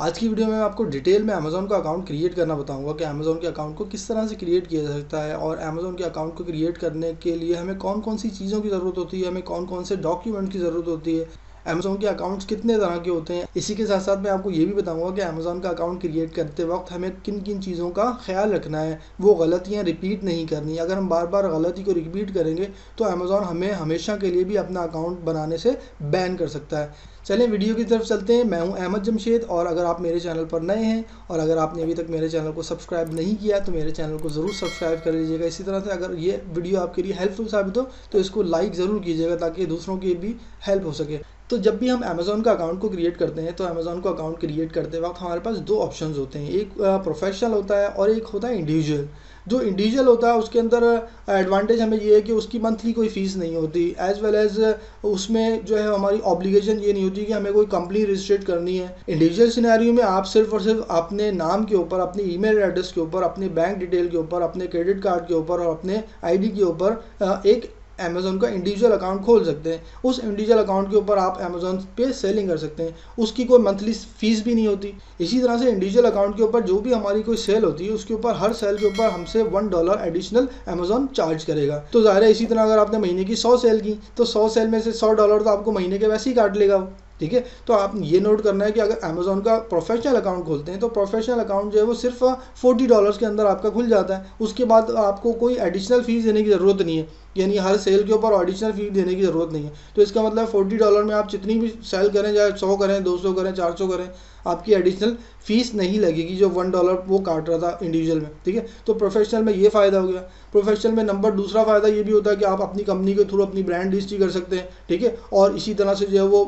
आज की वीडियो में मैं आपको डिटेल में अमेज़न का अकाउंट क्रिएट करना बताऊंगा कि अमेज़न के अकाउंट को किस तरह से क्रिएट किया जा सकता है और अमेज़न के अकाउंट को क्रिएट करने के लिए हमें कौन कौन सी चीज़ों की ज़रूरत होती है, हमें कौन कौन से डॉक्यूमेंट की ज़रूरत होती है, अमेज़न के अकाउंट्स कितने तरह के होते हैं। इसी के साथ साथ मैं आपको ये भी बताऊंगा कि अमेज़न का अकाउंट क्रिएट करते वक्त हमें किन किन चीज़ों का ख्याल रखना है, वो गलतियाँ रिपीट नहीं करनी। अगर हम बार बार गलती को रिपीट करेंगे तो अमेज़न हमें हमेशा के लिए भी अपना अकाउंट बनाने से बैन कर सकता है। चलें वीडियो की तरफ चलते हैं। मैं हूं अहमद जमशेद और अगर आप मेरे चैनल पर नए हैं और अगर आपने अभी तक मेरे चैनल को सब्सक्राइब नहीं किया तो मेरे चैनल को ज़रूर सब्सक्राइब कर लीजिएगा। इसी तरह से अगर ये वीडियो आपके लिए हेल्पफुल साबित हो तो इसको लाइक ज़रूर कीजिएगा ताकि दूसरों की भी हेल्प हो सके। तो जब भी हम अमेज़न का अकाउंट को क्रिएट करते हैं तो अमेज़न को अकाउंट क्रिएट करते वक्त हमारे पास दो ऑप्शंस होते हैं, एक प्रोफेशनल होता है और एक होता है इंडिविजुअल। जो इंडिविजुअल होता है उसके अंदर एडवांटेज हमें ये है कि उसकी मंथली कोई फ़ीस नहीं होती, एज़ वेल एज़ उसमें जो है हमारी ऑब्लिगेशन ये नहीं होती कि हमें कोई कंपनी रजिस्ट्रेट करनी है। इंडिविजुअल सिनेरियो में आप सिर्फ और सिर्फ अपने नाम के ऊपर, अपनी ईमेल एड्रेस के ऊपर, अपने बैंक डिटेल के ऊपर, अपने क्रेडिट कार्ड के ऊपर और अपने आईडी के ऊपर एक अमेज़न का इंडिविजुअल अकाउंट खोल सकते हैं। उस इंडिविजुअल अकाउंट के ऊपर आप अमेज़न पे सेलिंग कर सकते हैं, उसकी कोई मंथली फीस भी नहीं होती। इसी तरह से इंडिविजुअल अकाउंट के ऊपर जो भी हमारी कोई सेल होती है उसके ऊपर हर सेल के ऊपर हमसे $1 एडिशनल अमेज़न चार्ज करेगा। तो ज़ाहिर है इसी तरह अगर आपने महीने की 100 सेल की तो 100 सेल में से $100 तो आपको महीने के वैसे ही काट लेगा वो। ठीक है, तो आप ये नोट करना है कि अगर अमेज़न का प्रोफेशनल अकाउंट खोलते हैं तो प्रोफेशनल अकाउंट जो है वो सिर्फ $40 के अंदर आपका खुल जाता है। उसके बाद आपको कोई एडिशनल फीस देने की ज़रूरत नहीं है, यानी हर सेल के ऊपर एडिशनल फी देने की ज़रूरत नहीं है। तो इसका मतलब $40 में आप जितनी भी सेल करें, चाहे 100 करें, 200 करें, 400 करें, आपकी एडिशनल फीस नहीं लगेगी जो $1 वो काट रहा था इंडिविजुअल में। ठीक है, तो प्रोफेशनल में ये फ़ायदा हो गया। प्रोफेशनल में नंबर दूसरा फ़ायदा ये भी होता है कि आप अपनी कंपनी के थ्रू अपनी ब्रांड रजिस्ट्री कर सकते हैं। ठीक है, और इसी तरह से जो है वो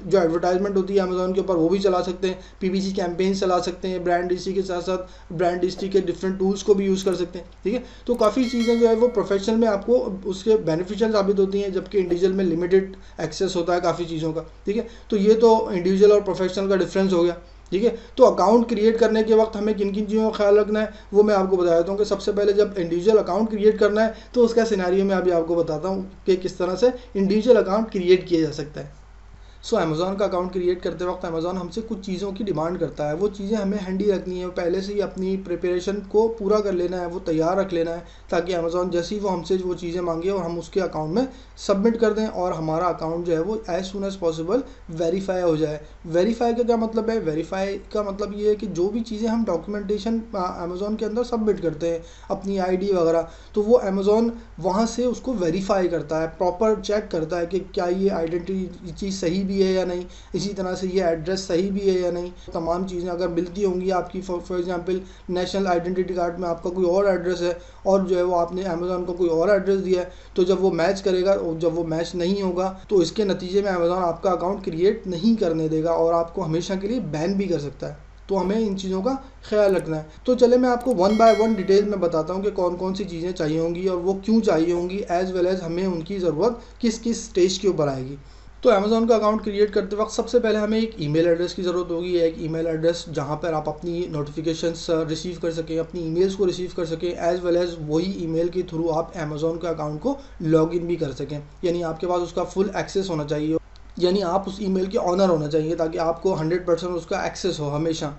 जो एडवर्टाइजमेंट होती है अमेज़न के ऊपर वो भी चला सकते हैं, पीपीसी कैंपेन चला सकते हैं, ब्रांड रजिस्ट्री के साथ साथ ब्रांड रजिस्ट्री के डिफरेंट टूल्स को भी यूज़ कर सकते हैं। ठीक है, तो काफ़ी चीज़ें जो है वो प्रोफेशनल में आपको उसके बेनिफिशियल साबित होती हैं, जबकि इंडिविजुअल में लिमिटेड एक्सेस होता है काफ़ी चीज़ों का। ठीक है, तो ये तो इंडिविजुअल और प्रोफेशनल का डिफरेंस हो गया। ठीक है, तो अकाउंट क्रिएट करने के वक्त हमें किन किन चीज़ों का ख्याल रखना है वो मैं आपको बता देता हूँ कि सबसे पहले जब इंडिविजुअल अकाउंट क्रिएट करना है तो उसका सिनेरियो मैं अभी आपको बताता हूँ कि किस तरह से इंडिविजुअल अकाउंट क्रिएट किया जा सकता है। अमेज़न का अकाउंट क्रिएट करते वक्त अमेज़न हमसे कुछ चीज़ों की डिमांड करता है। वो चीज़ें हमें हैंडी रखनी है, पहले से ही अपनी प्रिपरेशन को पूरा कर लेना है, वो तैयार रख लेना है ताकि अमेज़न जैसे ही वो हमसे वो चीज़ें मांगे और हम उसके अकाउंट में सबमिट कर दें और हमारा अकाउंट जो है वो as soon as possible verify हो जाए। वेरीफाई का क्या मतलब है? वेरीफाई का मतलब ये है कि जो भी चीज़ें हम डॉक्यूमेंटेशन अमेज़न के अंदर सबमिट करते हैं, अपनी आईडी वगैरह, तो वो अमेज़न वहाँ से उसको वेरीफाई करता है, प्रॉपर चेक करता है कि क्या ये आइडेंटिटी चीज़ सही भी है या नहीं, इसी तरह से ये एड्रेस सही भी है या नहीं। तमाम चीज़ें अगर मिलती होंगी आपकी, for example national identity card में आपका कोई और एड्रेस है और जो है वो आपने अमेज़न को कोई और एड्रेस दिया है, तो जब वो मैच करेगा और जब वो मैच नहीं होगा तो इसके नतीजे में अमेज़न आपका अकाउंट क्रिएट नहीं करने देगा और आपको हमेशा के लिए बैन भी कर सकता है। तो हमें इन चीज़ों का ख्याल रखना है। तो चले मैं आपको वन बाय वन डिटेल में बताता हूँ कि कौन कौन सी चीज़ें चाहिए होंगी और वो क्यों चाहिए होंगी, एज़ वेल एज़ हमें उनकी ज़रूरत किस किस स्टेज के ऊपर आएगी। तो अमेज़न का अकाउंट क्रिएट करते वक्त सबसे पहले हमें एक ईमेल एड्रेस की ज़रूरत होगी, एक ईमेल एड्रेस जहां पर आप अपनी नोटिफिकेशंस रिसीव कर सकें, अपनी ईमेल्स को रिसीव कर सकें, एज़ वेल एज़ वही ईमेल के थ्रू आप अमेज़न के अकाउंट को लॉगिन भी कर सकें। यानी आपके पास उसका फुल एक्सेस होना चाहिए, यानी आप उस ईमेल के ऑनर होना चाहिए ताकि आपको 100% उसका एक्सेस हो हमेशा।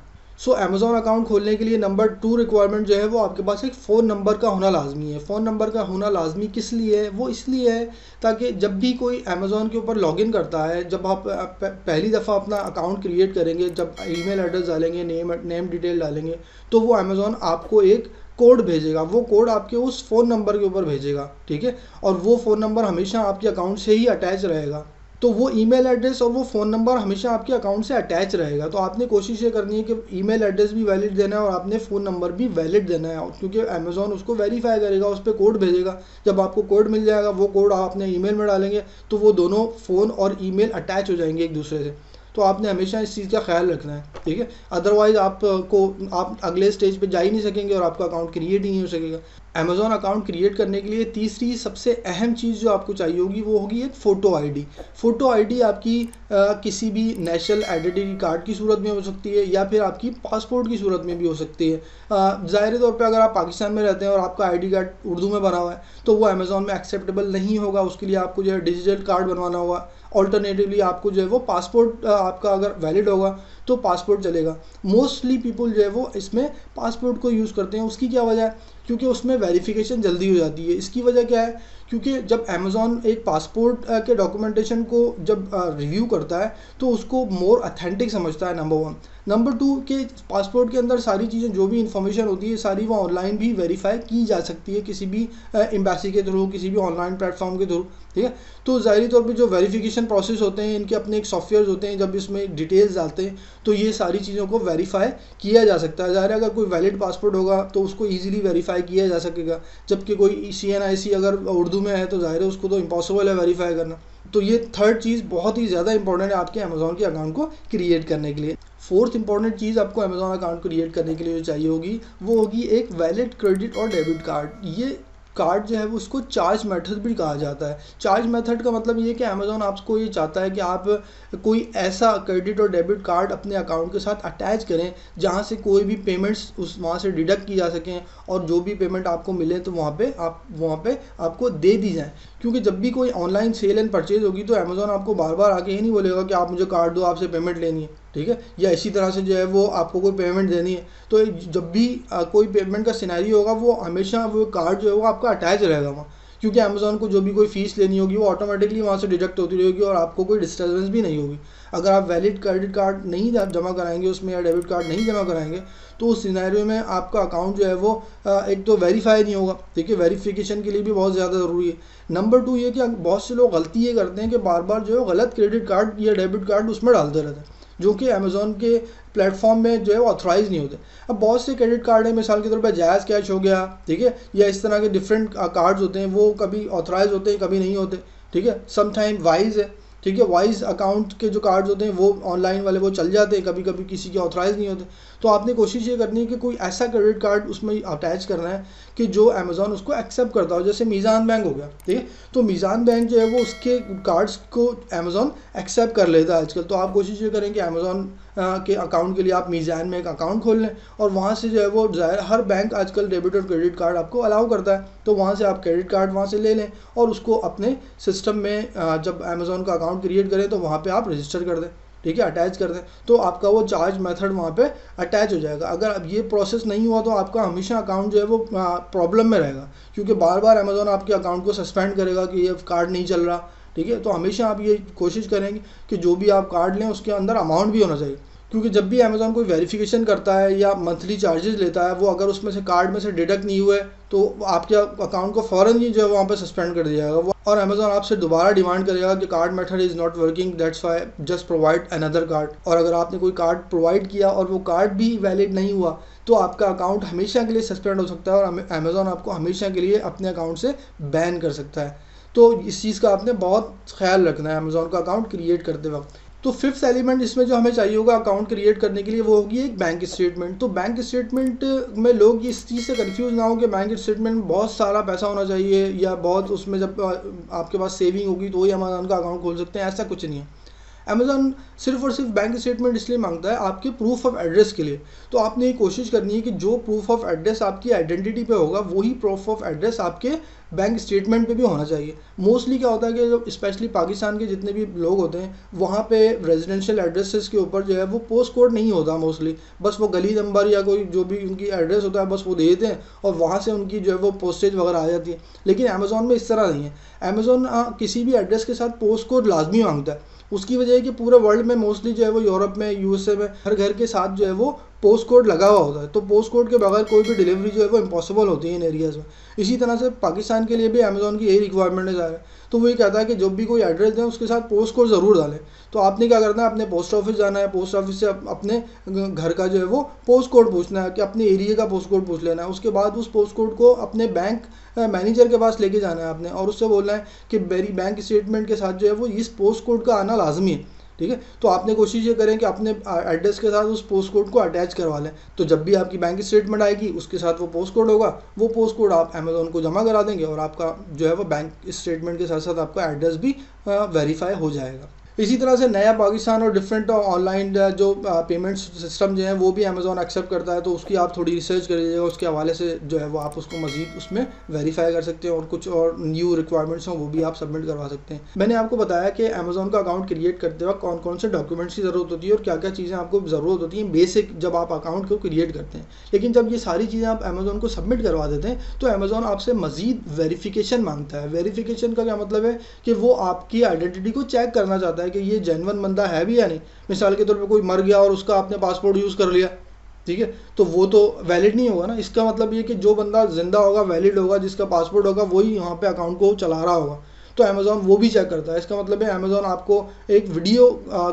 अमेज़न अकाउंट खोलने के लिए नंबर 2 रिक्वायरमेंट जो है वो आपके पास एक फ़ोन नंबर का होना लाजमी है। फ़ोन नंबर का होना लाजमी किस लिए है? वो इसलिए है ताकि जब भी कोई अमेज़न के ऊपर लॉगिन करता है, जब आप पहली दफ़ा अपना अकाउंट क्रिएट करेंगे, जब ईमेल एड्रेस डालेंगे, नेम डिटेल डालेंगे, तो वो अमेज़न आपको एक कोड भेजेगा। वो कोड आपके उस फ़ोन नंबर के ऊपर भेजेगा। ठीक है, और वो फ़ोन नंबर हमेशा आपके अकाउंट से ही अटैच रहेगा। तो वो ईमेल एड्रेस और वो फ़ोन नंबर हमेशा आपके अकाउंट से अटैच रहेगा। तो आपने कोशिश ये करनी है कि ईमेल एड्रेस भी वैलिड देना है और आपने फ़ोन नंबर भी वैलिड देना है, क्योंकि अमेज़न उसको वेरीफाई करेगा, उस पर कोड भेजेगा। जब आपको कोड मिल जाएगा, वो कोड आप अपने ईमेल में डालेंगे तो वो दोनों फ़ोन और ईमेल अटैच हो जाएंगे एक दूसरे से। तो आपने हमेशा इस चीज़ का ख्याल रखना है। ठीक है, अदरवाइज़ आप अगले स्टेज पे जा ही नहीं सकेंगे और आपका अकाउंट क्रिएट ही नहीं हो सकेगा। अमेज़न अकाउंट क्रिएट करने के लिए तीसरी सबसे अहम चीज़ जो आपको चाहिए होगी वो होगी एक फ़ोटो आईडी। फ़ोटो आईडी आपकी किसी भी नेशनल आइडेंटिटी कार्ड की सूरत में हो सकती है या फिर आपकी पासपोर्ट की सूरत में भी हो सकती है। ज़ाहिर तौर पे अगर आप पाकिस्तान में रहते हैं और आपका आईडी कार्ड उर्दू में बना हुआ है तो वो अमेज़न में एक्सेप्टेबल नहीं होगा, उसके लिए आपको जो है डिजिटल कार्ड बनवाना होगा। ऑल्टरनेटिवली आपको जो है वो पासपोर्ट आपका अगर वैलिड होगा तो पासपोर्ट चलेगा। मोस्टली पीपल जो है वो इसमें पासपोर्ट को यूज़ करते हैं। उसकी क्या वजह है? क्योंकि उसमें वेरिफिकेशन जल्दी हो जाती है। इसकी वजह क्या है? क्योंकि जब अमेज़ॉन एक पासपोर्ट के डॉक्यूमेंटेशन को जब रिव्यू करता है तो उसको मोर अथेंटिक समझता है, नंबर वन। नंबर टू कि पासपोर्ट के अंदर सारी चीज़ें जो भी इंफॉर्मेशन होती है सारी वो ऑनलाइन भी वेरीफाई की जा सकती है, किसी भी एम्बेसी के थ्रू, किसी भी ऑनलाइन प्लेटफॉर्म के थ्रू, ठीक है। तो ज़ाहिरी तौर पे जो वेरिफिकेशन प्रोसेस होते हैं इनके अपने एक सॉफ्टवेयर होते हैं, जब इसमें डिटेल्स डालते हैं तो ये सारी चीज़ों को वेरीफाई किया जा सकता है। ज़ाहिर है अगर कोई वैलिड पासपोर्ट होगा तो उसको ईजिली वेरीफाई किया जा सकेगा, जबकि कोई CNIC अगर उर्दू में है तो ज़ाहिर है उसको तो इम्पॉसिबल है वेरीफाई करना। तो ये थर्ड चीज़ बहुत ही ज़्यादा इंपॉर्टेंट है आपके अमेज़ॉन के अकाउंट को क्रिएट करने के लिए। फोर्थ इंपॉर्टेंट चीज़ आपको अमेज़ॉन अकाउंट क्रिएट करने के लिए जो चाहिए होगी वो होगी एक वैलिड क्रेडिट और डेबिट कार्ड। ये कार्ड जो है वो उसको चार्ज मेथड भी कहा जाता है। चार्ज मेथड का मतलब ये है कि अमेज़ॉन आपको ये चाहता है कि आप कोई ऐसा क्रेडिट और डेबिट कार्ड अपने अकाउंट के साथ अटैच करें जहाँ से कोई भी पेमेंट्स उस वहाँ से डिडक्ट की जा सकें और जो भी पेमेंट आपको मिले तो वहाँ पे आपको दे दी जाए। क्योंकि जब भी कोई ऑनलाइन सेल एंड परचेज होगी तो अमेज़ॉन आपको बार बार आके ये नहीं बोलेगा कि आप मुझे कार्ड दो, आपसे पेमेंट लेनी है, ठीक है, या इसी तरह से जो है वो आपको कोई पेमेंट देनी है। तो जब भी कोई पेमेंट का सिनेरियो होगा वो हमेशा वो कार्ड जो है वो आपका अटैच रहेगा वहाँ, क्योंकि अमेज़ॉन को जो भी कोई फ़ीस लेनी होगी वो ऑटोमेटिकली वहाँ से डिडक्ट होती रहेगी और आपको कोई डिस्टर्बेंस भी नहीं होगी। अगर आप वैलिड क्रेडिट कार्ड नहीं जमा कराएंगे उसमें या डेबिट कार्ड नहीं जमा कराएंगे तो उस सिनेरियो में आपका अकाउंट जो है वो एक तो वेरीफाई नहीं होगा, ठीक है, वेरिफिकेशन के लिए भी बहुत ज़्यादा ज़रूरी है। नंबर टू ये कि बहुत से लोग गलती ये करते हैं कि बार बार जो है गलत क्रेडिट कार्ड या डेबिट कार्ड उसमें डालते रहते हैं जो कि अमेज़ॉन के प्लेटफॉर्म में जो है वो ऑथराइज़ नहीं होते। अब बहुत से क्रेडिट कार्ड है, मिसाल के तौर पर जायज़ कैश हो गया, ठीक है, या इस तरह के डिफरेंट कार्ड्स होते हैं, वो कभी ऑथराइज होते हैं कभी नहीं होते, ठीक है। सम टाइम वाइज है, ठीक है, वाइज अकाउंट के जो कार्ड्स होते हैं वो ऑनलाइन वाले वो चल जाते हैं, कभी कभी किसी के ऑथराइज नहीं होते। तो आपने कोशिश ये करनी है कि कोई ऐसा क्रेडिट कार्ड उसमें अटैच करना है कि जो अमेज़ॉन उसको एक्सेप्ट करता हो। जैसे मीज़ान बैंक हो गया, ठीक है, तो मीज़ान बैंक जो है वो उसके कार्ड्स को अमेज़ॉन एक्सेप्ट कर लेता है आजकल। तो आप कोशिश ये करें कि अमेज़ॉन के अकाउंट के लिए आप मीज़ान में एक अकाउंट खोल लें और वहाँ से जो है वो हर बैंक आजकल डेबिट और क्रेडिट कार्ड आपको अलाउ करता है, तो वहाँ से आप क्रेडिट कार्ड वहाँ से ले लें और उसको अपने सिस्टम में जब अमेज़ॉन का अकाउंट क्रिएट करें तो वहाँ पे आप रजिस्टर कर दें, ठीक है, अटैच कर दें, तो आपका वो चार्ज मेथड वहाँ पे अटैच हो जाएगा। अगर अब ये प्रोसेस नहीं हुआ तो आपका हमेशा अकाउंट जो है वो प्रॉब्लम में रहेगा, क्योंकि बार बार अमेज़ॉन आपके अकाउंट को सस्पेंड करेगा कि ये कार्ड नहीं चल रहा, ठीक है। तो हमेशा आप ये कोशिश करेंगे कि जो भी आप कार्ड लें उसके अंदर अमाउंट भी होना चाहिए, क्योंकि जब भी अमेज़ॉन कोई वेरिफिकेशन करता है या मंथली चार्जेस लेता है वो अगर उसमें से कार्ड में से डिडक्ट नहीं हुए तो आपके अकाउंट को फ़ौरन ही जो है वहाँ पे सस्पेंड कर दिया जाएगा और अमेज़ॉन आपसे दोबारा डिमांड करेगा कि card method is not working, that's why just provide another card. और अगर आपने कोई कार्ड प्रोवाइड किया और वो कार्ड भी वैलिड नहीं हुआ तो आपका अकाउंट हमेशा के लिए सस्पेंड हो सकता है और अमेज़ॉन आपको हमेशा के लिए अपने अकाउंट से बैन कर सकता है। तो इस चीज़ का आपने बहुत ख्याल रखना है अमेज़ॉन का अकाउंट क्रिएट करते वक्त। तो फिफ्थ एलिमेंट इसमें जो हमें चाहिए होगा अकाउंट क्रिएट करने के लिए वो होगी एक बैंक स्टेटमेंट। तो बैंक स्टेटमेंट में लोग इस चीज़ से कंफ्यूज ना हो कि बैंक स्टेटमेंट में बहुत सारा पैसा होना चाहिए या बहुत उसमें जब आपके पास सेविंग होगी तो ही अमेज़ॉन का अकाउंट खोल सकते हैं, ऐसा कुछ नहीं है। अमेज़ॉन सिर्फ और सिर्फ बैंक स्टेटमेंट इसलिए मांगता है आपके प्रूफ ऑफ एड्रेस के लिए। तो आपने ये कोशिश करनी है कि जो प्रूफ ऑफ एड्रेस आपकी आइडेंटिटी पे होगा वही प्रूफ ऑफ एड्रेस आपके बैंक स्टेटमेंट पे भी होना चाहिए। मोस्टली क्या होता है कि जो स्पेशली पाकिस्तान के जितने भी लोग होते हैं वहाँ पे रेजिडेंशियल एड्रेसेस के ऊपर जो है वो पोस्ट कोड नहीं होता मोस्टली, बस वो गली नंबर या कोई जो भी उनकी एड्रेस होता है बस वो दे देते हैं और वहाँ से उनकी जो है वो पोस्टेज वगैरह आ जाती है। लेकिन अमेज़ॉन में इस तरह नहीं है। अमेज़ॉन किसी भी एड्रेस के साथ पोस्ट कोड लाजमी मांगता है। उसकी वजह है कि पूरे वर्ल्ड में मोस्टली जो है वो यूरोप में, यूएसए में हर घर के साथ जो है वो पोस्ट कोड लगा हुआ होता है, तो पोस्ट कोड के बगैर कोई भी डिलीवरी जो है वो इम्पॉसिबल होती है इन एरियाज़ में। इसी तरह से पाकिस्तान के लिए भी अमेज़ॉन की यही रिक्वायरमेंट है ज़्यादा, तो वो ये कहता है कि जब भी कोई एड्रेस दें उसके साथ पोस्ट कोड ज़रूर डालें। तो आपने क्या करना है, अपने पोस्ट ऑफिस जाना है, पोस्ट ऑफिस से अपने घर का जो है वो पोस्ट कोड पूछना है कि अपने एरिया का पोस्ट कोड पूछ लेना है। उसके बाद उस पोस्ट कोड को अपने बैंक मैनेजर के पास लेके जाना है आपने और उससे बोलना है कि मेरी बैंक स्टेटमेंट के साथ जो है वो इस पोस्ट कोड का आना लाजमी है, ठीक है। तो आपने कोशिश ये करें कि अपने एड्रेस के साथ उस पोस्ट कोड को अटैच करवा लें, तो जब भी आपकी बैंक स्टेटमेंट आएगी उसके साथ वो पोस्ट कोड होगा, वो पोस्ट कोड आप अमेज़ॉन को जमा करा देंगे और आपका जो है वो बैंक स्टेटमेंट के साथ साथ आपका एड्रेस भी वेरीफाई हो जाएगा। इसी तरह से नया पाकिस्तान और डिफरेंट ऑनलाइन जो पेमेंट सिस्टम जो है वो भी अमेज़ॉन एक्सेप्ट करता है, तो उसकी आप थोड़ी रिसर्च कर लीजिएगा, उसके हवाले से जो है वो आप उसको मज़ीद उसमें वेरीफाई कर सकते हैं और कुछ और न्यू रिक्वायरमेंट्स हों वो भी आप सबमिट करवा सकते हैं। मैंने आपको बताया कि अमेज़ॉन का अकाउंट क्रिएट करते वक्त कौन कौन से डॉक्यूमेंट्स की ज़रूरत होती है और क्या क्या चीज़ें आपको ज़रूरत होती हैं बेसिक जब आप अकाउंट को क्रिएट करते हैं। लेकिन जब ये सारी चीज़ें आप अमेज़ॉन को सबमिट करवा देते हैं तो अमेज़ॉन आपसे मज़ीद वेरिफिकेशन मांगता है। वेरिफिकेशन का क्या मतलब है कि वो आपकी आइडेंटिटी को चेक करना चाहता है कि ये जेन्युइन बंदा है भी या नहीं। मिसाल के तौर पे कोई मर गया और उसका आपने पासपोर्ट यूज़ कर लिया, ठीक है, तो वो तो वैलिड नहीं होगा ना। इसका मतलब ये कि जो बंदा जिंदा होगा, वैलिड होगा, जिसका पासपोर्ट होगा, वही यहाँ पे अकाउंट को चला रहा होगा, तो अमेज़ॉन वो भी चेक करता है। इसका मतलब है अमेज़ॉन आपको एक वीडियो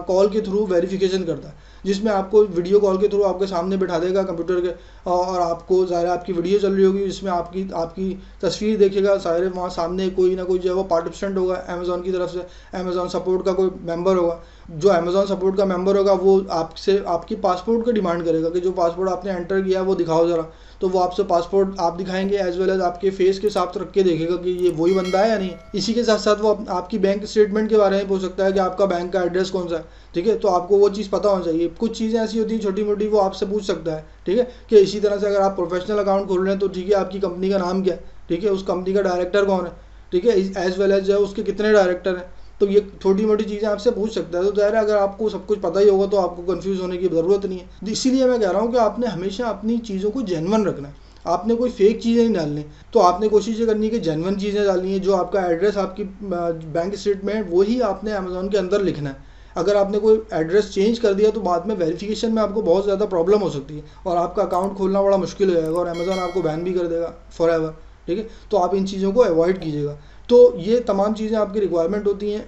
कॉल के थ्रू वेरिफिकेशन करता है, जिसमें आपको वीडियो कॉल के थ्रू आपके सामने बिठा देगा कंप्यूटर के, और आपको ज़ाहिर आपकी वीडियो चल रही होगी, जिसमें आपकी आपकी तस्वीर देखेगा, सारे वहाँ सामने कोई ना कोई जो है वो पार्टिसिपेंट होगा अमेज़ॉन की तरफ से, अमेज़ॉन सपोर्ट का कोई मेंबर होगा। जो अमेज़ॉन सपोर्ट का मेंबर होगा वो आपसे आपकी पासपोर्ट का डिमांड करेगा कि जो पासपोर्ट आपने एंटर किया है वो दिखाओ ज़रा, तो वो आपसे पासपोर्ट आप दिखाएंगे, एज वेल एज आपके फेस के साथ रख के देखेगा कि ये वही बंदा है या नहीं। इसी के साथ साथ वो आपकी बैंक स्टेटमेंट के बारे में पूछ सकता है कि आपका बैंक का एड्रेस कौन सा है, ठीक है, तो आपको वो चीज़ पता होना चाहिए। कुछ चीज़ें ऐसी होती हैं छोटी मोटी, वो आपसे पूछ सकता है, ठीक है, कि इसी तरह से अगर आप प्रोफेशनल अकाउंट खोल रहे हैं तो ठीक है, आपकी कंपनी का नाम क्या है, ठीक है, उस कंपनी का डायरेक्टर कौन है, ठीक है, एज वेल एज जो है उसके कितने डायरेक्टर हैं, तो ये छोटी मोटी चीज़ें आपसे पूछ सकता है। तो ज़ाहिर है अगर आपको सब कुछ पता ही होगा तो आपको कंफ्यूज होने की ज़रूरत नहीं है। इसीलिए मैं कह रहा हूँ कि आपने हमेशा अपनी चीज़ों को जेन्युइन रखना है, आपने कोई फेक चीज़ें नहीं डालनी। तो आपने कोशिश ये करनी है कि जेन्युइन चीज़ें डालनी है। जो आपका एड्रेस, आपकी बैंक स्टेटमेंट, वही आपने अमेज़ॉन के अंदर लिखना है। अगर आपने कोई एड्रेस चेंज कर दिया तो बाद में वेरिफिकेशन में आपको बहुत ज़्यादा प्रॉब्लम हो सकती है और आपका अकाउंट खोलना बड़ा मुश्किल हो जाएगा और अमेज़ॉन आपको बैन भी कर देगा फॉर एवर, ठीक है। तो आप इन चीज़ों को अवॉइड कीजिएगा। तो ये तमाम चीज़ें आपकी रिक्वायरमेंट होती हैं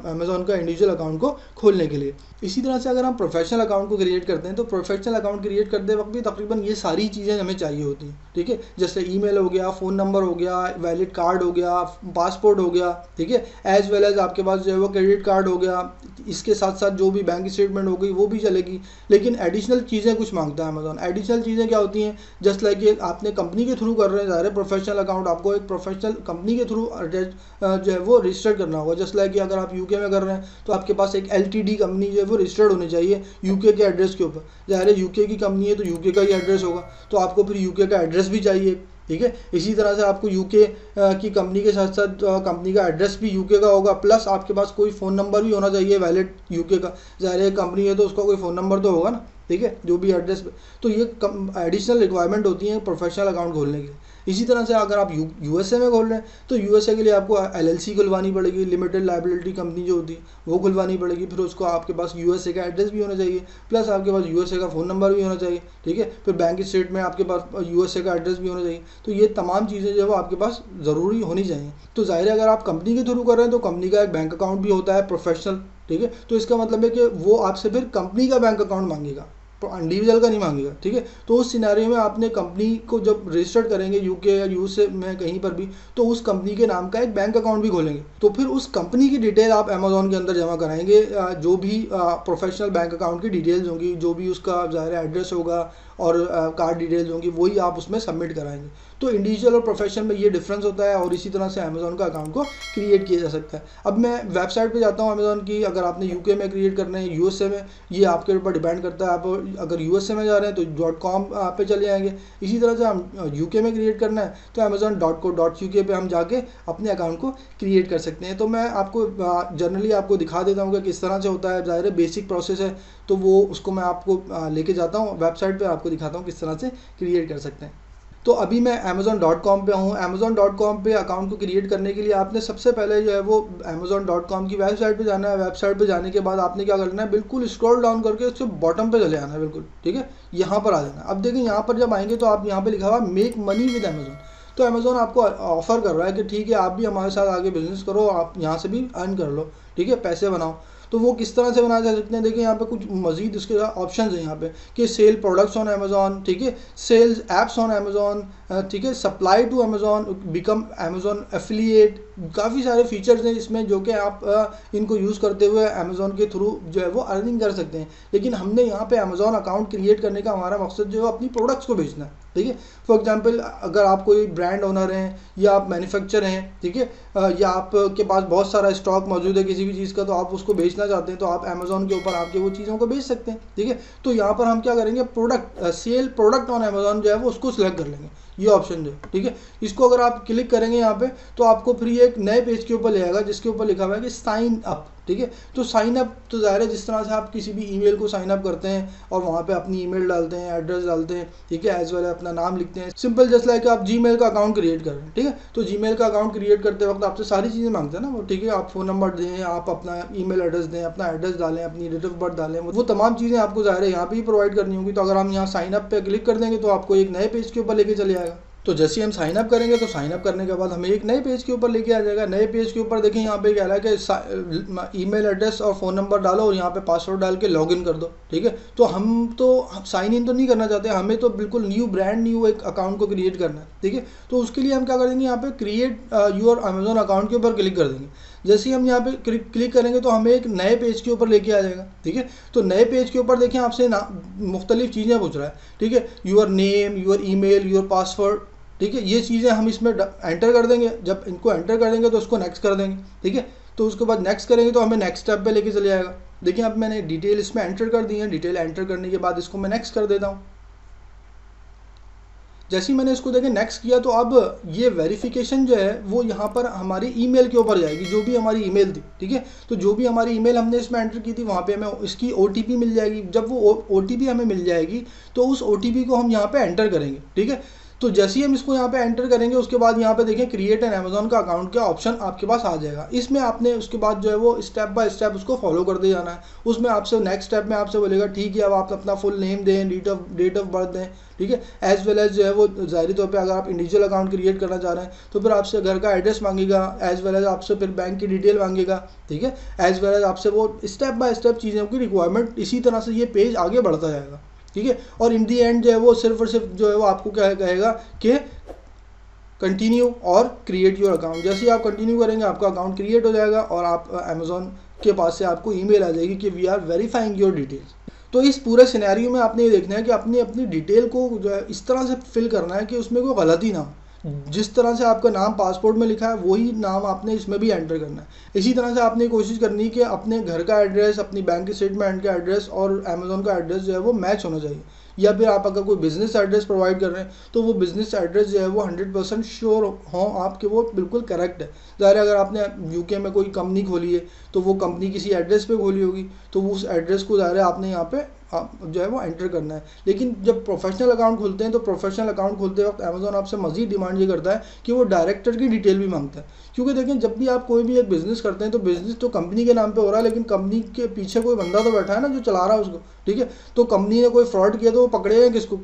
अमेज़ॉन का इंडिविजुअल अकाउंट को खोलने के लिए। इसी तरह से अगर हम प्रोफेशनल अकाउंट को क्रिएट करते हैं तो प्रोफेशनल अकाउंट क्रिएट करते वक्त भी तकरीबन ये सारी चीज़ें हमें चाहिए होती हैं, ठीक है, जैसे ईमेल हो गया, फ़ोन नंबर हो गया, वैलिड कार्ड हो गया, पासपोर्ट हो गया, ठीक है, एज वेल एज आपके पास जो है वो क्रेडिट कार्ड हो गया। इसके साथ साथ जो भी बैंक स्टेटमेंट हो गई वो भी चलेगी, लेकिन एडिशनल चीज़ें कुछ मांगता है अमेज़ॉन। एडिशनल चीज़ें क्या होती हैं, जस्ट लाइक ये आपने कंपनी के थ्रू कर रहे हैं, ज़ाहिर है प्रोफेशनल अकाउंट आपको एक प्रोफेशनल कंपनी के थ्रू जो है वो रजिस्टर करना होगा। जस्ट लाइक अगर आप यूके में कर रहे हैं तो आपके पास एक एलटीडी कंपनी जो है वो रजिस्टर्ड होनी चाहिए यूके के एड्रेस के ऊपर। ज़ाहिर है यूके की कंपनी है तो यूके का ही एड्रेस होगा, तो आपको फिर यूके का एड्रेस भी चाहिए, ठीक है। इसी तरह से आपको यूके की कंपनी के साथ साथ कंपनी का एड्रेस भी यूके का होगा, प्लस आपके पास कोई फ़ोन नंबर भी होना चाहिए वैलिड यूके का। ज़ाहिर है कंपनी है तो उसका कोई फ़ोन नंबर तो होगा ना, ठीक है, जो भी एड्रेस पे। तो ये एडिशनल रिक्वायरमेंट होती है प्रोफेशनल अकाउंट खोलने के लिए। इसी तरह से अगर आप यूएसए में खोल रहे हैं तो यूएसए के लिए आपको एलएलसी खुलवानी पड़ेगी, लिमिटेड लायबिलिटी कंपनी जो होती है वो खुलवानी पड़ेगी। फिर उसको आपके पास यूएसए का एड्रेस भी होना चाहिए, प्लस आपके पास यूएसए का फ़ोन नंबर भी होना चाहिए, ठीक है। फिर बैंक स्टेट में आपके पास यूएसए का एड्रेस भी होना चाहिए। तो ये तमाम चीज़ें जो है वो आपके पास ज़रूरी होनी चाहिए। तो ज़ाहिर है अगर आप कंपनी के थ्रू कर रहे हैं तो कंपनी का एक बैंक अकाउंट भी होता है प्रोफेशनल, ठीक है। तो इसका मतलब है कि वो आपसे फिर कंपनी का बैंक अकाउंट मांगेगा, इंडिविजुअल का नहीं मांगेगा, ठीक है। तो उस सिनेरियो में आपने कंपनी को जब रजिस्टर्ड करेंगे यूके या यूएसए में कहीं पर भी, तो उस कंपनी के नाम का एक बैंक अकाउंट भी खोलेंगे। तो फिर उस कंपनी की डिटेल आप अमेज़ॉन के अंदर जमा कराएंगे, जो भी प्रोफेशनल बैंक अकाउंट की डिटेल्स होंगी, जो भी उसका ज़ाहिर एड्रेस होगा और कार्ड डिटेल्स होंगी, वही आप उसमें सबमिट कराएंगे। तो इंडिविजुअल और प्रोफेशनल में ये डिफरेंस होता है और इसी तरह से अमेज़ॉन का अकाउंट को क्रिएट किया जा सकता है। अब मैं वेबसाइट पे जाता हूँ अमेज़ॉन की, अगर आपने यूके में क्रिएट करना है, यूएसए में, ये आपके ऊपर डिपेंड करता है। आप अगर यूएसए में जा रहे हैं तो .com पे चले जाएंगे। इसी तरह से हम यूके में क्रिएट करना है तो amazon.co.uk पे हम जाके अपने अकाउंट को क्रिएट कर सकते हैं। तो मैं आपको जनरली आपको दिखा देता हूँ कि किस तरह से होता है। ज़ाहिर है बेसिक प्रोसेस है, तो वो उसको मैं आपको लेके जाता हूँ वेबसाइट पे, आपको दिखाता हूँ किस तरह से क्रिएट कर सकते हैं। तो अभी मैं amazon.com पे हूँ। amazon.com पे अकाउंट को क्रिएट करने के लिए आपने सबसे पहले जो है वो amazon.com की वेबसाइट पे जाना है। वेबसाइट पे जाने के बाद आपने क्या करना है, बिल्कुल स्क्रॉल डाउन करके उससे बॉटम पे चले आना है, बिल्कुल, ठीक है, यहाँ पर आ जाना। अब देखिए यहाँ पर जब आएंगे तो आप यहाँ पे लिखा हुआ मेक मनी विद अमेज़ॉन। तो अमेज़ॉन आपको ऑफर कर रहा है कि ठीक है आप भी हमारे साथ आगे बिजनेस करो, आप यहाँ से भी अर्न कर लो, ठीक है, पैसे बनाओ। तो वो किस तरह से बनाए जा सकते हैं, देखिए यहाँ पे कुछ मजीद इसके ऑप्शन हैं यहाँ पे कि सेल प्रोडक्ट्स ऑन अमेज़ॉन, ठीक है, सेल्स एप्स ऑन अमेज़ॉन, ठीक है, supply to Amazon, become Amazon affiliate. काफ़ी सारे फीचर्स हैं इसमें जो कि आप इनको यूज़ करते हुए अमेज़ॉन के थ्रू जो है वो अर्निंग कर सकते हैं। लेकिन हमने यहाँ पे अमेज़ॉन अकाउंट क्रिएट करने का हमारा मकसद जो है अपनी प्रोडक्ट्स को बेचना है, ठीक है। फॉर एग्जांपल अगर आप कोई ब्रांड ओनर हैं या आप मैन्युफैक्चर हैं, ठीक है, या आपके पास बहुत सारा स्टॉक मौजूद है किसी भी चीज़ का, तो आप उसको बेचना चाहते हैं, तो आप अमेजोन के ऊपर आपके वो चीज़ों को बेच सकते हैं, ठीक है। तो यहाँ पर हम क्या करेंगे, सेल प्रोडक्ट ऑन अमेजोन जो है वो उसको सिलेक्ट कर लेंगे, ये ऑप्शन जो है, ठीक है। इसको अगर आप क्लिक करेंगे यहाँ पे तो आपको फिर ये एक नए पेज के ऊपर ले आएगा जिसके ऊपर लिखा हुआ है कि साइन अप, ठीक है। तो साइन अप तो ज़ाहिर है जिस तरह से आप किसी भी ईमेल को साइन अप करते हैं और वहाँ पे अपनी ईमेल डालते हैं, एड्रेस डालते हैं, ठीक है, एज वेल अपना नाम लिखते हैं, सिंपल जस्ट लाइक आप जीमेल का अकाउंट क्रिएट कर रहे हैं, ठीक है। तो जीमेल का अकाउंट क्रिएट करते वक्त आपसे सारी चीज़ें मांगते हैं ना वो, ठीक है। आप फ़ोन नंबर दें, आप अपना ईमेल एड्रेस दें, अपना एड्रेस डालें, अपनी डेट ऑफ बर्थ डालें, वो तमाम चीज़ें आपको ज़ाहिर है यहाँ पे ही प्रोवाइड करनी होगी। तो अगर हम यहाँ साइन अप पे क्लिक कर देंगे तो आपको एक नए पेज के ऊपर लेके चले आएगा। तो जैसे हम साइन अप करेंगे तो साइन अप करने के बाद हमें एक नए पेज के ऊपर लेके आ जाएगा। नए पेज के ऊपर देखिए यहाँ पे कह रहा है कि ईमेल एड्रेस और फ़ोन नंबर डालो और यहाँ पे पासवर्ड डाल के लॉगिन कर दो, ठीक है। तो हम तो साइन इन तो नहीं करना चाहते, हमें तो बिल्कुल ब्रांड न्यू एक अकाउंट को क्रिएट करना है, ठीक है। तो उसके लिए हम क्या करेंगे, यहाँ पे क्रिएट योर अमेजोन अकाउंट के ऊपर क्लिक कर देंगे। जैसे ही हम यहाँ पे क्लिक करेंगे तो हमें एक नए पेज के ऊपर लेके आ जाएगा, ठीक है। तो नए पेज के ऊपर देखिए आपसे मुख्तलिफ चीज़ें पूछ रहा है, ठीक है, your name, your email, your password, ठीक है। ये चीज़ें हम इसमें एंटर कर देंगे। जब इनको एंटर कर देंगे तो उसको नेक्स्ट कर देंगे, ठीक है। तो उसके बाद नेक्स्ट करेंगे तो हमें नेक्स्ट स्टेप पे लेके चले जाएगा। देखिए अब मैंने डिटेल इसमें एंटर कर दी है। डिटेल एंटर करने के बाद इसको मैं नेक्स्ट कर देता हूँ। जैसे ही मैंने इसको देखे नेक्स्ट किया तो अब ये वेरिफिकेशन जो है वो यहाँ पर हमारी ईमेल के ऊपर जाएगी, जो भी हमारी ईमेल थी, ठीक है। तो जो भी हमारी ईमेल हमने इसमें एंटर की थी वहाँ पे हमें इसकी OTP मिल जाएगी। जब वो OTP हमें मिल जाएगी तो उस OTP को हम यहाँ पे एंटर करेंगे, ठीक है। तो जैसे ही हम इसको यहाँ पे एंटर करेंगे उसके बाद यहाँ पे देखें क्रिएट एन अमेजोन का अकाउंट का ऑप्शन आपके पास आ जाएगा। इसमें आपने उसके बाद जो है वो स्टेप बाय स्टेप उसको फॉलो करते जाना है। उसमें आपसे नेक्स्ट स्टेप में आपसे बोलेगा ठीक है अब आप अपना फुल नेम दें, डेट ऑफ बर्थ दें, ठीक है, एज वेल एज जो है वो ज़ाहिरी तौर पे अगर आप इंडिविजुअल अकाउंट क्रिएट करना चाह रहे हैं तो फिर आपसे घर का एड्रेस मांगेगा, एज वेल एज आपसे फिर बैंक की डिटेल मांगेगा, ठीक है, एज वेल एज आपसे वो स्टेप बाय स्टेप चीज़ों की रिक्वायरमेंट। इसी तरह से ये पेज आगे बढ़ता जाएगा, ठीक है। और इन दी एंड जो है वो सिर्फ और सिर्फ जो है वो आपको क्या कहेगा कि कंटिन्यू और क्रिएट योर अकाउंट। जैसे ही आप कंटिन्यू करेंगे आपका अकाउंट क्रिएट हो जाएगा और आप अमेजोन के पास से आपको ईमेल आ जाएगी कि we are verifying your details. तो इस पूरे सिनेरियो में आपने ये देखना है कि अपनी अपनी डिटेल को जो है इस तरह से फिल करना है कि उसमें कोई गलती ना हो। जिस तरह से आपका नाम पासपोर्ट में लिखा है वही नाम आपने इसमें भी एंटर करना है। इसी तरह से आपने कोशिश करनी है कि अपने घर का एड्रेस, अपनी बैंक स्टेटमेंट का एड्रेस और अमेजोन का एड्रेस जो है वो मैच होना चाहिए। या फिर आप अगर कोई बिज़नेस एड्रेस प्रोवाइड कर रहे हैं तो वो बिज़नेस एड्रेस जो है वो 100% श्योर हो आपके वो बिल्कुल करेक्ट है। ज़ाहिर अगर आपने यूके में कोई कंपनी खोली है तो वो कंपनी किसी एड्रेस पे खोली होगी तो वो उस एड्रेस को ज़ाहिर आपने यहाँ पे जो है वो एंटर करना है। लेकिन जब प्रोफेशनल अकाउंट खोलते हैं तो प्रोफेशनल अकाउंट खोलते वक्त अमेजोन आपसे मज़ीद डिमांड ये करता है कि वो डायरेक्टर की डिटेल भी मांगता है। क्योंकि देखें जब भी आप कोई भी एक बिज़नेस करते हैं तो बिज़नेस तो कंपनी के नाम पे हो रहा है लेकिन कंपनी के पीछे कोई बंदा तो बैठा है ना जो चला रहा है उसको, ठीक है। तो कंपनी ने कोई फ्रॉड किया तो वो पकड़ेगा किसको,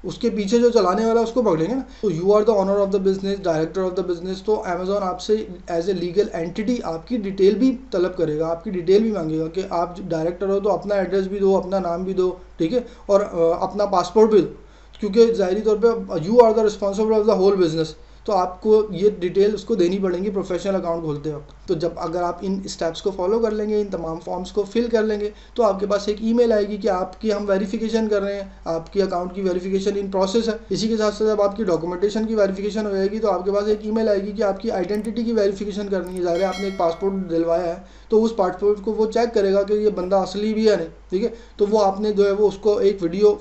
उसके पीछे जो चलाने वाला है उसको पकड़ेंगे ना। तो you are the owner of the business, director of the business. तो अमेजोन आपसे एज ए लीगल एंटिटी आपकी डिटेल भी तलब करेगा, आपकी डिटेल भी मांगेगा कि आप डायरेक्टर हो तो अपना एड्रेस भी दो, अपना नाम भी दो, ठीक है, और अपना पासपोर्ट भी दो। क्योंकि ज़ाहिरी तौर पे you are the responsible of the whole business, तो आपको ये डिटेल उसको देनी पड़ेंगी प्रोफेशनल अकाउंट खोलते वक्त। तो जब अगर आप इन स्टेप्स को फॉलो कर लेंगे, इन तमाम फॉर्म्स को फिल कर लेंगे तो आपके पास एक ईमेल आएगी कि आपकी हम वेरिफिकेशन कर रहे हैं, आपकी अकाउंट की वेरिफिकेशन इन प्रोसेस है। इसी के साथ साथ जब आपकी डॉक्यूमेंटेशन की वेरिफिकेशन हो जाएगी तो आपके पास एक ईमेल आएगी कि आपकी आइडेंटिटी की वेरिफिकेशन करनी है। ज़ाहिर आपने एक पासपोर्ट दिलवाया है तो उस पासपोर्ट को वो चेक करेगा कि ये बंदा असली भी है नहीं, ठीक है। तो वो आपने जो है वो उसको एक वीडियो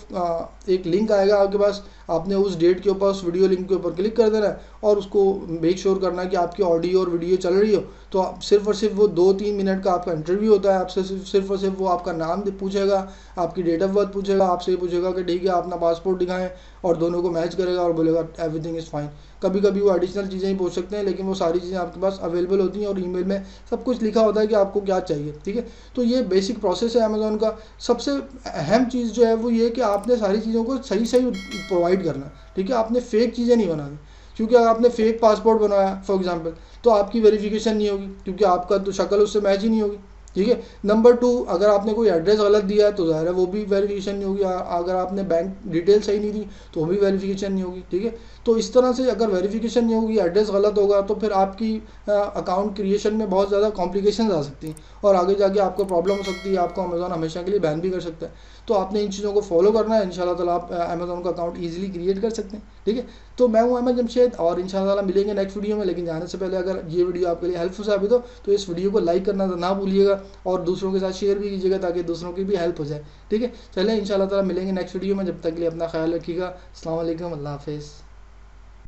एक लिंक आएगा आपके पास, आपने उस डेट के ऊपर उस वीडियो लिंक के ऊपर क्लिक कर देना है और उसको मेक श्योर करना है कि आपकी ऑडियो और वीडियो चल रही हो। तो आप सिर्फ और सिर्फ वो 2-3 मिनट का आपका इंटरव्यू होता है। आपसे सिर्फ और सिर्फ वो आपका नाम पूछेगा, आपकी डेट ऑफ बर्थ पूछेगा, आपसे ये पूछेगा कि ठीक है अपना पासपोर्ट दिखाएं और दोनों को मैच करेगा और बोलेगा एवरीथिंग इज़ फाइन। कभी कभी वो एडिशनल चीज़ें ही पूछ सकते हैं लेकिन वो सारी चीज़ें आपके पास अवेलेबल होती हैं और ईमेल में सब कुछ लिखा होता है कि आपको क्या चाहिए, ठीक है। तो ये बेसिक प्रोसेस है अमेजोन का। सबसे अहम चीज़ जो है वो ये कि आपने सारी चीज़ों को सही सही प्रोवाइड करना है, ठीक है। आपने फेक चीज़ें नहीं बनानी, क्योंकि अगर आपने फेक पासपोर्ट बनाया फॉर एग्जांपल तो आपकी वेरिफिकेशन नहीं होगी क्योंकि आपका तो शक्ल उससे मैच ही नहीं होगी, ठीक है। नंबर 2, अगर आपने कोई एड्रेस गलत दिया है तो ज़ाहिर है वो भी वेरिफिकेशन नहीं होगी। अगर आपने बैंक डिटेल सही नहीं दी तो वो भी वेरिफिकेशन नहीं होगी। ठीक है। तो इस तरह से अगर वेरिफिकेशन नहीं होगी, एड्रेस गलत होगा, तो फिर आपकी अकाउंट क्रिएशन में बहुत ज़्यादा कॉम्प्लिकेशंस आ सकती हैं और आगे जाके आपको प्रॉब्लम हो सकती है, आपको अमेज़ॉन हमेशा के लिए बैन भी कर सकता है। तो आपने इन चीज़ों को फॉलो करना है, इंशाल्लाह ताला आप अमेज़ॉन का अकाउंट ईजिली क्रिएट कर सकते हैं। ठीक है। तो मैं हूँ अहमद जमशेद और इंशाल्लाह ताला मिलेंगे नेक्स्ट वीडियो में। लेकिन जाने से पहले अगर ये वीडियो आपके लिए हेल्पफुल साबित हो तो इस वीडियो को लाइक करना ना भूलिएगा और दूसरों के साथ शेयर भी कीजिएगा ताकि दूसरों की भी हेल्प हो जाए। ठीक है। चलें इंशाल्लाह ताला मिलेंगे नेक्स्ट वीडियो में। जब तक के लिए अपना ख्याल रखिएगा। अस्सलाम वालेकुम, अल्लाह हाफिज़।